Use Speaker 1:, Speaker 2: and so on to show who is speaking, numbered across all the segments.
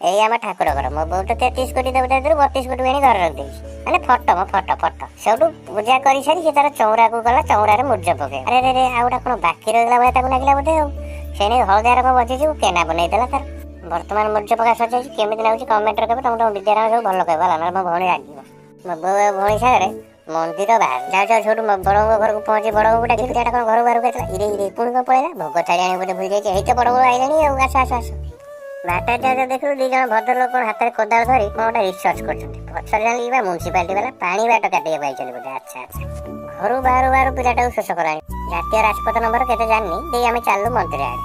Speaker 1: ଏଇ ଆମ ଠାକୁର ଘର ମୋ ବୋଉ ତ 33 କୋଟି ଦେବତା ଭିତରୁ 32 କୋଟି ଆଣି ଘରେ ରଖିଦେଇଛି। ମାନେ ଫଟୋ ଫଟୋ ସେଇଠୁ ପୂଜା କରିସାରି ସେ ତାର ଚଉରାକୁ ଗଲା, ଚଉରାରେ ମୁର୍ଜ ପକେଇ। ଆରେ ଆଉ ଗୋଟା କଣ ବାକି ରହିଗଲା ଭଳିଆ ତାକୁ ଲାଗିଲା ବୋଧେ ଆଉ। ସେ ନେଇ ହଳଦିଆ ରକମ ବଜେଇଯିବୁ କେନା ବନେଇଦେଲା ତାର। ବର୍ତ୍ତମାନ ମୁର୍ଜ ପକା ସରିଯାଇଛି, କେମିତି ଲାଗୁଛି କମେଣ୍ଟରେ କହିବ। ତମ ବିଦ୍ୟାରାମ ସବୁ ଭଲ କହିବ ହେଲା, ନହେଲେ ମୋ ଭଉଣୀ ରାଗିବ। ମୋ ବୋଉ ଆଉ ଭଉଣୀ ସାଙ୍ଗରେ ମନ୍ଦିର ବାହାରେ ଯାଉ ସେଇଠୁ ବଡ଼ଙ୍କ ଘରକୁ ପହଞ୍ଚି ବଡ଼ଙ୍କୁ ଡାକିଲି। ପିଲାଟା କଣ ଘରୁ ବାହାରକୁ ଆସିଲା, ଇରେ ପୁଣି କଣ ପଳେଇଲା, ଭୋଗ ଥାଳି ଆଣି ବୋଧେ ଭୁଲି ଯାଇଛି। ହେଇତ ବଡ଼ ବୋଉ ଆଇଲାଣି ଆଉ, ଆସ। ବାଟା ଦେଖିଲୁ ଦି ଜଣ ଭଦ୍ରଲୋକ କଣ ହାତରେ କୋଦାଳ ଧରି କଣ ଗୋଟେ ରିସର୍ଚ୍ଚ କରୁଛନ୍ତି। ପଛରେ ଜାଣିଲି ବା ମ୍ୟୁନିସିପାଲିଟି ବାଲା ପାଣି ବାଟ କାଟିବାକୁ ପାଇଛନ୍ତି ବୋଧେ। ଆଚ୍ଛା ଘରୁ ବାହାରୁ ପିଲାଟାକୁ ଶୋଷ କଲାଣି। ଜାତୀୟ ରାଜପଥ ନମ୍ବର କେତେ ଜାଣିନି, ଦେଇ ଆମେ ଚାଲିଲୁ ମନ୍ଦିର ଆଡ଼େ।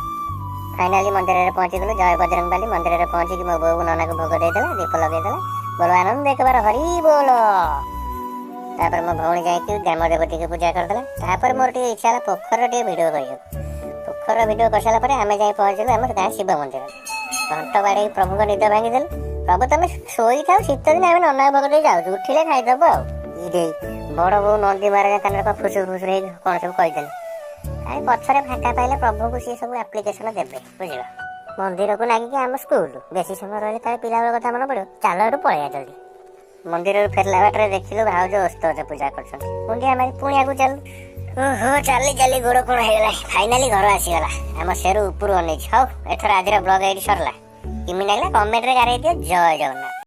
Speaker 1: ଫାଇନାଲି ମନ୍ଦିରରେ ପହଞ୍ଚିଗଲୁ। ଜୟ ବଜରଙ୍ଗବାଲି ମନ୍ଦିରରେ ପହଞ୍ଚିକି ମୋ ବୋଉକୁ ନନାକୁ ଭୋଗ ଦେଇଦେଲା, ଦୀପ ଲଗେଇଦେଲା। ବୋଲ ଆନନ୍ଦ ଏକବାର ହରି ବୋଲ। ତାପରେ ମୋ ଭଉଣୀ ଯାଇକି ଗ୍ରାମ ଦେବତୀକୁ ପୂଜା କରିଦେଲା। ତାପରେ ମୋର ଟିକେ ଇଚ୍ଛା ହେଲା ପୋଖରୀର ଟିକେ ଭିଡ଼ିଓ କରିବାକୁ। ପୋଖରୀର ଭିଡ଼ିଓ କରିସାରିଲା ପରେ ଆମେ ଯାଇ ପହଞ୍ଚିଲୁ ଆମ ଗାଁ ଶିବ ମନ୍ଦିର। ଘଣ୍ଟ ବାଡ଼େଇ ପ୍ରଭୁଙ୍କ ନିଦ ଭାଙ୍ଗିଦେଲୁ। ପ୍ରଭୁ ତମେ ଶୋଇଥାଉ, ଶୀତ ଦିନ ଆମେ ନନା ଭୋଗ ଦେଇ ଯାଉଛୁ, ଉଠିଲେ ଖାଇଦବ ଆଉ। ଇରେ ବଡ଼ ବୋଉ ନନ୍ଦୀ ମହାରାଜ କାନରେ ଫୁସୁର ହେଇକି କଣ ସବୁ କହିଦେଲେ। ଆଉ ପଛରେ ଫାଙ୍କା ପାଇଲେ ପ୍ରଭୁଙ୍କୁ ସିଏ ସବୁ ଆପ୍ଲିକେସନ ଦେବେ, ବୁଝିଲ। ମନ୍ଦିରକୁ ଲାଗିକି ଆମ ସ୍କୁଲ, ବେଶୀ ସମୟ ରହିଲେ କାଳେ ପିଲାବେଳ କଥା ମନେ ପଡ଼ିବ। ଚାଲ ଏଠୁ ପଳେଇବା ଜଲ୍ଦି। ମନ୍ଦିରରୁ ଫେରିଲା ବାଟରେ ଦେଖିଲୁ ଭାଉଜ ଓସ୍ତଗଜ ପୂଜା କରୁଛନ୍ତି। ମୁଣ୍ଡିଆ ମାରି ପୁଣି ଆଗକୁ ଚାଲୁ। ଓହୋ ଚାଲି ଗୋଡ଼ କଣ ହେଇଗଲା। ଫାଇନାଲି ଘର ଆସିଗଲା। ଆମ ସେରୁ ଉପରୁ ଅନେଇଛି। ହଉ ଏଥର ଆଜିର ବ୍ଲଗ ଏଇଠି ସରିଲା। କେମିତି ଲାଗିଲା କମେଣ୍ଟରେ ଗାରେଇ ଦିଅ। ଜୟ ଜଗନ୍ନାଥ।